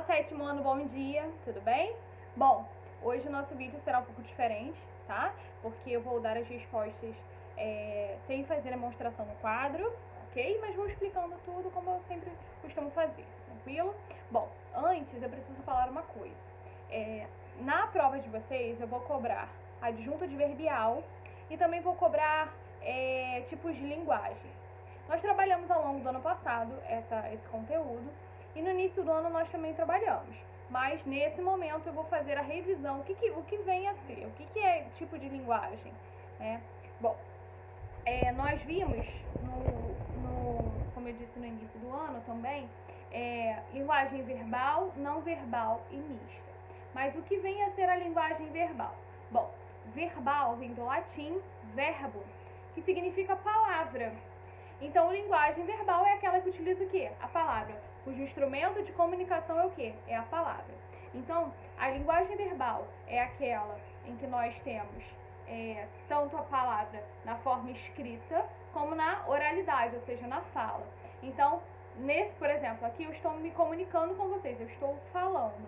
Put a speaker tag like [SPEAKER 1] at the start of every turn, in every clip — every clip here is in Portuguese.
[SPEAKER 1] sétimo ano, bom dia, tudo bem? Bom, hoje o nosso vídeo será um pouco diferente, tá? Porque eu vou dar as respostas sem fazer a demonstração no quadro, ok? Mas vou explicando tudo como eu sempre costumo fazer, tranquilo? Bom, antes eu preciso falar uma coisa. Na prova de vocês eu vou cobrar adjunto adverbial e também vou cobrar tipos de linguagem. Nós trabalhamos ao longo do ano passado esse conteúdo e no início do ano nós também trabalhamos. Mas nesse momento eu vou fazer a revisão, o que vem a ser, o que é tipo de linguagem, né? Bom, nós vimos, como eu disse no início do ano também, linguagem verbal, não verbal e mista. Mas o que vem a ser a linguagem verbal? Bom, verbal vem do latim verbo, que significa palavra. Então, linguagem verbal é aquela que utiliza o quê? A palavra, cujo instrumento de comunicação é o quê? É a palavra. Então, a linguagem verbal é aquela em que nós temos tanto a palavra na forma escrita como na oralidade, ou seja, na fala. Então, por exemplo, aqui eu estou me comunicando com vocês, eu estou falando.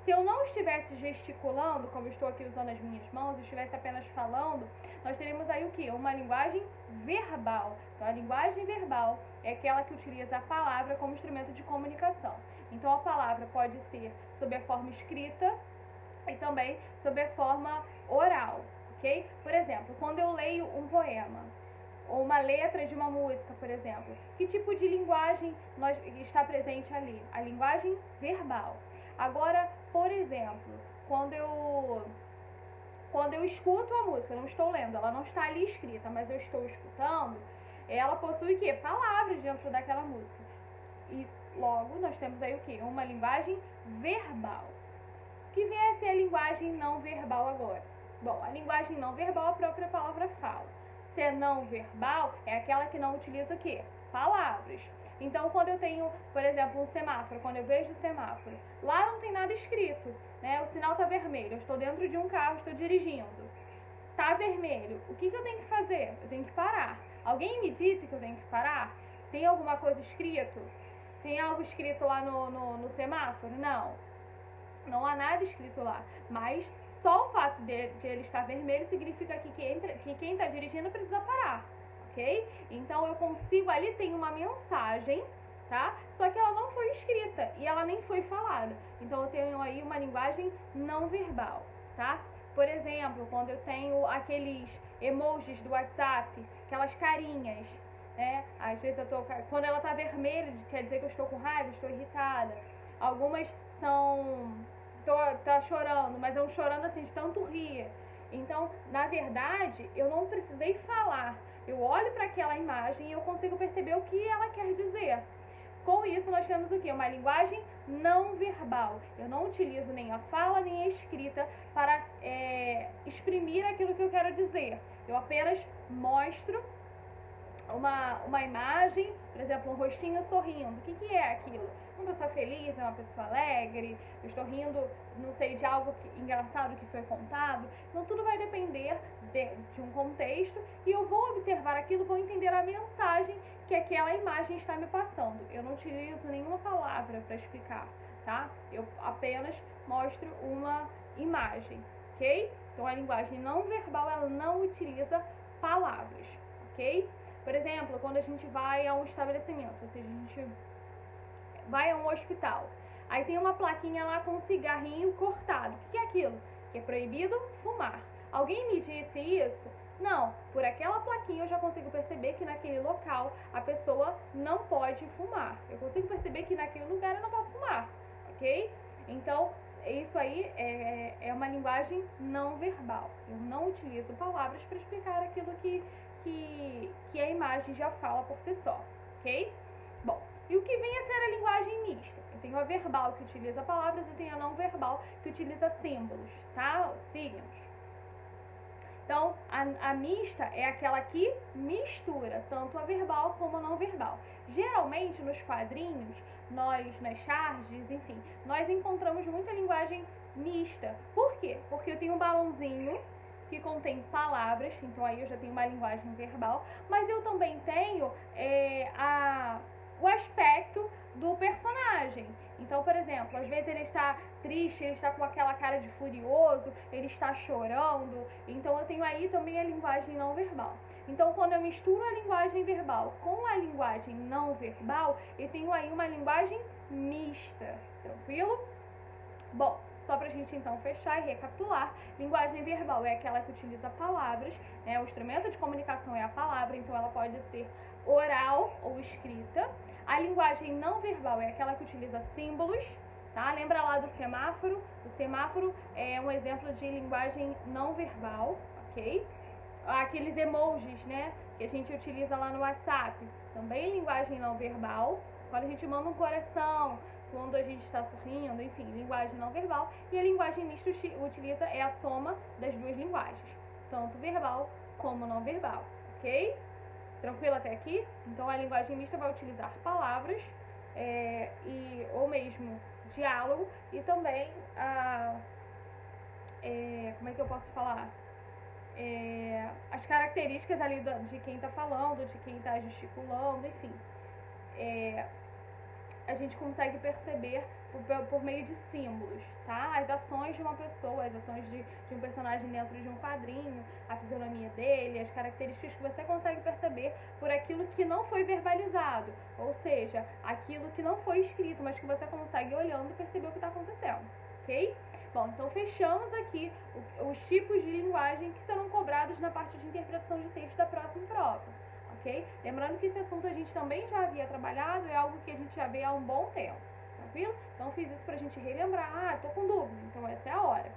[SPEAKER 1] Se eu não estivesse gesticulando, como eu estou aqui usando as minhas mãos, eu estivesse apenas falando, nós teríamos aí o quê? Uma linguagem verbal. Então, a linguagem verbal é aquela que utiliza a palavra como instrumento de comunicação. Então, a palavra pode ser sob a forma escrita e também sob a forma oral, ok? Por exemplo, quando eu leio um poema, ou uma letra de uma música, por exemplo, que tipo de linguagem está presente ali? A linguagem verbal. Agora, por exemplo, quando eu escuto a música, eu não estou lendo, ela não está ali escrita, mas eu estou escutando, ela possui o quê? Palavras dentro daquela música. E logo nós temos aí o quê? Uma linguagem verbal. O que vem a ser a linguagem não verbal agora? Bom, a linguagem não verbal, a própria palavra fala. Se é não verbal, é aquela que não utiliza o quê? Palavras. Então, quando eu tenho, por exemplo, um semáforo, quando eu vejo o semáforo, lá não tem nada escrito, né? O sinal está vermelho, eu estou dentro de um carro, estou dirigindo. Está vermelho, o que eu tenho que fazer? Eu tenho que parar. Alguém me disse que eu tenho que parar? Tem alguma coisa escrito? Tem algo escrito lá no semáforo? Não. Não há nada escrito lá, mas só o fato de ele estar vermelho significa que quem está dirigindo precisa parar, ok? Então eu consigo, ali tem uma mensagem, tá? Só que ela não foi escrita e ela nem foi falada. Então eu tenho aí uma linguagem não verbal, tá? Por exemplo, quando eu tenho aqueles emojis do WhatsApp, aquelas carinhas, né? Às vezes quando ela tá vermelha, quer dizer que eu estou com raiva, estou irritada. Algumas tá chorando, mas é um chorando assim de tanto rir. Então, na verdade, eu não precisei falar. Eu olho para aquela imagem e eu consigo perceber o que ela quer dizer. Com isso, nós temos o quê? Uma linguagem não verbal. Eu não utilizo nem a fala nem a escrita para exprimir aquilo que eu quero dizer. Eu apenas mostro uma imagem, por exemplo, um rostinho sorrindo. O que é aquilo? Uma pessoa feliz, é uma pessoa alegre, eu estou rindo, não sei, de algo engraçado que foi contado. Então tudo vai depender de um contexto e eu vou observar aquilo, vou entender a mensagem que aquela imagem está me passando. Eu não utilizo nenhuma palavra para explicar, tá? Eu apenas mostro uma imagem, ok? Então a linguagem não verbal, ela não utiliza palavras, ok? Por exemplo, quando a gente vai a um estabelecimento, ou seja, a gente vai a um hospital, aí tem uma plaquinha lá com um cigarrinho cortado. O que é aquilo? Que é proibido fumar. Alguém me disse isso? Não, por aquela plaquinha eu já consigo perceber que naquele local a pessoa não pode fumar. Eu consigo perceber que naquele lugar eu não posso fumar, ok? Então, isso aí é uma linguagem não verbal. Eu não utilizo palavras para explicar aquilo que a imagem já fala por si só, ok? Bom, e o que vem a ser a linguagem mista? Eu tenho a verbal que utiliza palavras e tenho a não verbal que utiliza símbolos, tá? Signos. Então, a mista é aquela que mistura tanto a verbal como a não verbal. Geralmente, nos quadrinhos, nas charges, enfim, nós encontramos muita linguagem mista. Por quê? Porque eu tenho um balãozinho que contém palavras, então aí eu já tenho uma linguagem verbal, mas eu também tenho o aspecto do personagem. Então, por exemplo, às vezes ele está triste, ele está com aquela cara de furioso, ele está chorando. Então eu tenho aí também a linguagem não verbal. Então, quando eu misturo a linguagem verbal com a linguagem não verbal, eu tenho aí uma linguagem mista. Tranquilo? Bom, só pra gente então fechar e recapitular, linguagem verbal é aquela que utiliza palavras, né? O instrumento de comunicação é a palavra, então ela pode ser oral ou escrita. A linguagem não verbal é aquela que utiliza símbolos, tá? Lembra lá do semáforo? O semáforo é um exemplo de linguagem não verbal, ok? Aqueles emojis, né, que a gente utiliza lá no WhatsApp, também linguagem não verbal. Quando a gente manda um coração, quando a gente está sorrindo, enfim, linguagem não verbal. E a linguagem mista utiliza é a soma das duas linguagens, tanto verbal como não verbal, ok? Tranquilo até aqui? Então a linguagem mista vai utilizar palavras ou mesmo diálogo e também como é que eu posso falar? As características ali de quem está falando, de quem está gesticulando, enfim. A gente consegue perceber por meio de símbolos, tá? As ações de uma pessoa, as ações de um personagem dentro de um quadrinho, a fisionomia dele, as características que você consegue perceber por aquilo que não foi verbalizado, ou seja, aquilo que não foi escrito, mas que você consegue olhando perceber o que está acontecendo, ok? Bom, então fechamos aqui os tipos de linguagem que serão cobrados na parte de interpretação de texto da próxima prova, ok? Lembrando que esse assunto a gente também já havia trabalhado, é algo que a gente já vê há um bom tempo, tranquilo? Então fiz isso pra gente relembrar, tô com dúvida, então essa é a hora.